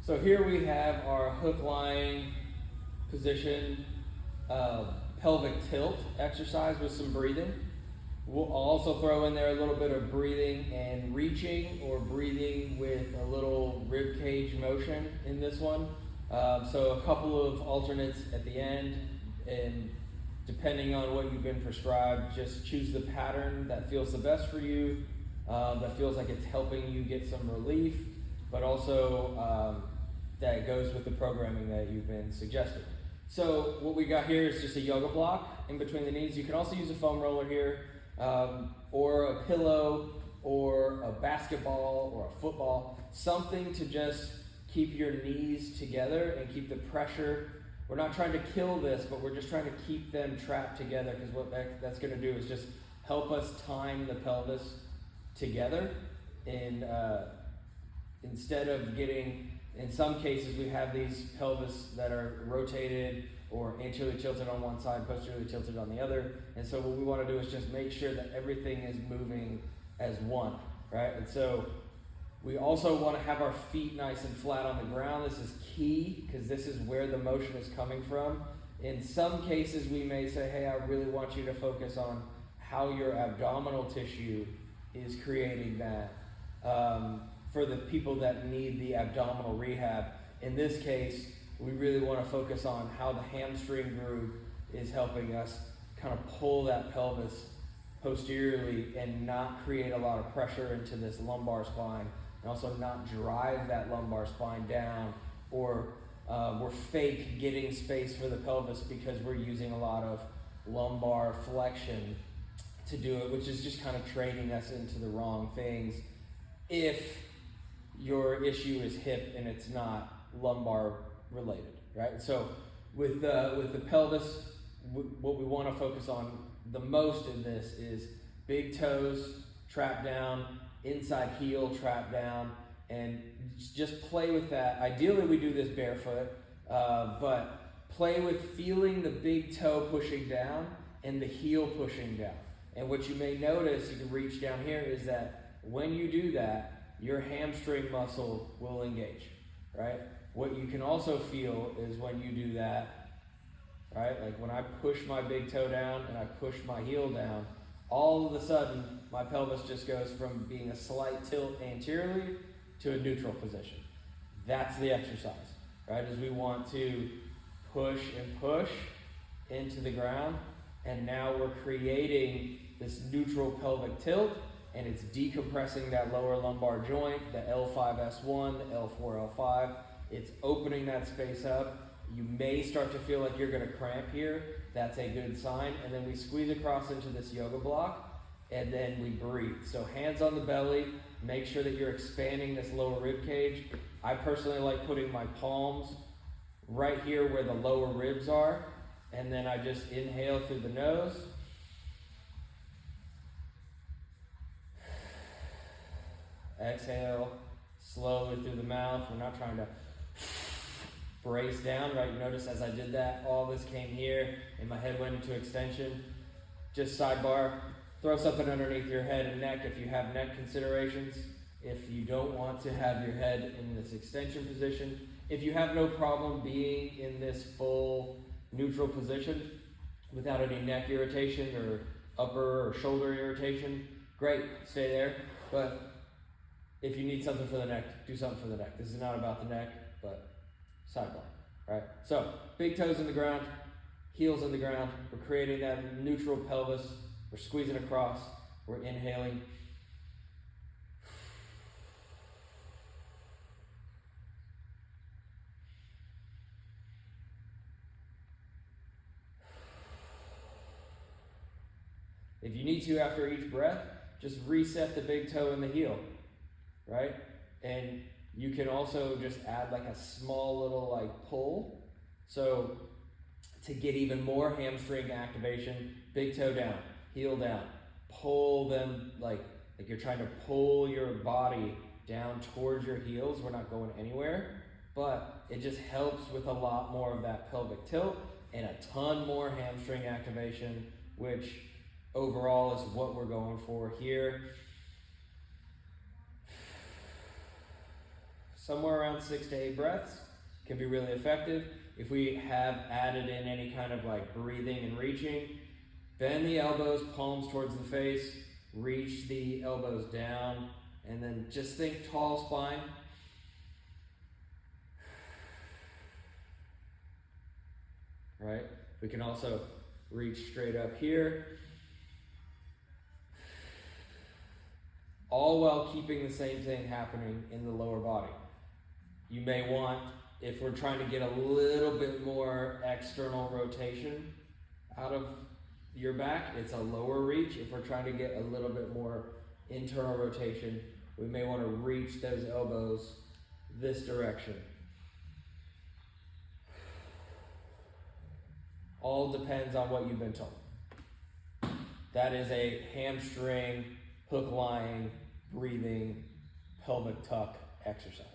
So here we have our hook-lying position pelvic tilt exercise with some breathing. We'll also throw in there a little bit of breathing and reaching, or breathing with a little rib cage motion in this one. So a couple of alternates at the end, and depending on what you've been prescribed, just choose the pattern that feels the best for you, that feels like it's helping you get some relief, but also that goes with the programming that you've been suggested. So what we got here is just a yoga block in between the knees. You can also use a foam roller here, or a pillow, or a basketball, or a football, something to just keep your knees together and keep the pressure. We're not trying to kill this, but we're just trying to keep them trapped together, because what that's going to do is just help us time the pelvis together. And instead of getting, in some cases we have these pelvis that are rotated or anteriorly tilted on one side, posteriorly tilted on the other. And so what we want to do is just make sure that everything is moving as one, right? And so we also want to have our feet nice and flat on the ground. This is key, because this is where the motion is coming from. In some cases, we may say, hey, I really want you to focus on how your abdominal tissue is creating that. For the people that need the abdominal rehab, in this case, we really want to focus on how the hamstring groove is helping us kind of pull that pelvis posteriorly and not create a lot of pressure into this lumbar spine, and also not drive that lumbar spine down, or we're fake getting space for the pelvis because we're using a lot of lumbar flexion to do it, which is just kind of training us into the wrong things if your issue is hip and it's not lumbar related, right? So with the pelvis, what we want to focus on the most in this is big toes trap down, inside heel trap down, and just play with that. Ideally we do this barefoot, but play with feeling the big toe pushing down and the heel pushing down. And what you may notice, you can reach down here, is that when you do that, your hamstring muscle will engage, right? What you can also feel is when you do that, right? Like when I push my big toe down and I push my heel down, all of a sudden my pelvis just goes from being a slight tilt anteriorly to a neutral position. That's the exercise, right? Is we want to push and push into the ground, and now we're creating this neutral pelvic tilt, and it's decompressing that lower lumbar joint, the L5-S1, the L4-L5. It's opening that space up. You may start to feel like you're going to cramp here. That's a good sign. And then we squeeze across into this yoga block, and then we breathe. So hands on the belly, make sure that you're expanding this lower rib cage. I personally like putting my palms right here where the lower ribs are, and then I just inhale through the nose. Exhale slowly through the mouth. We're not trying to brace down, right? Notice as I did that, all this came here and my head went into extension. Just sidebar, throw something underneath your head and neck if you have neck considerations. If you don't want to have your head in this extension position, if you have no problem being in this full neutral position without any neck irritation or upper or shoulder irritation, great, stay there. But if you need something for the neck, do something for the neck. This is not about the neck, but sidebar, right? So, big toes in the ground, heels in the ground. We're creating that neutral pelvis. We're squeezing across. We're inhaling. If you need to, after each breath, just reset the big toe and the heel, right? And you can also just add like a small little like pull. So to get even more hamstring activation, big toe down, heel down. Pull them like you're trying to pull your body down towards your heels. We're not going anywhere, but it just helps with a lot more of that pelvic tilt and a ton more hamstring activation, which overall is what we're going for here. somewhere around 6 to 8 breaths can be really effective. If we have added in any kind of like breathing and reaching, bend the elbows, palms towards the face, reach the elbows down, and then just think tall spine. Right? We can also reach straight up here. All while keeping the same thing happening in the lower body. You may want, if we're trying to get a little bit more external rotation out of your back, it's a lower reach. If we're trying to get a little bit more internal rotation, we may want to reach those elbows this direction. All depends on what you've been told. That is a hamstring, hook lying, breathing, pelvic tuck exercise.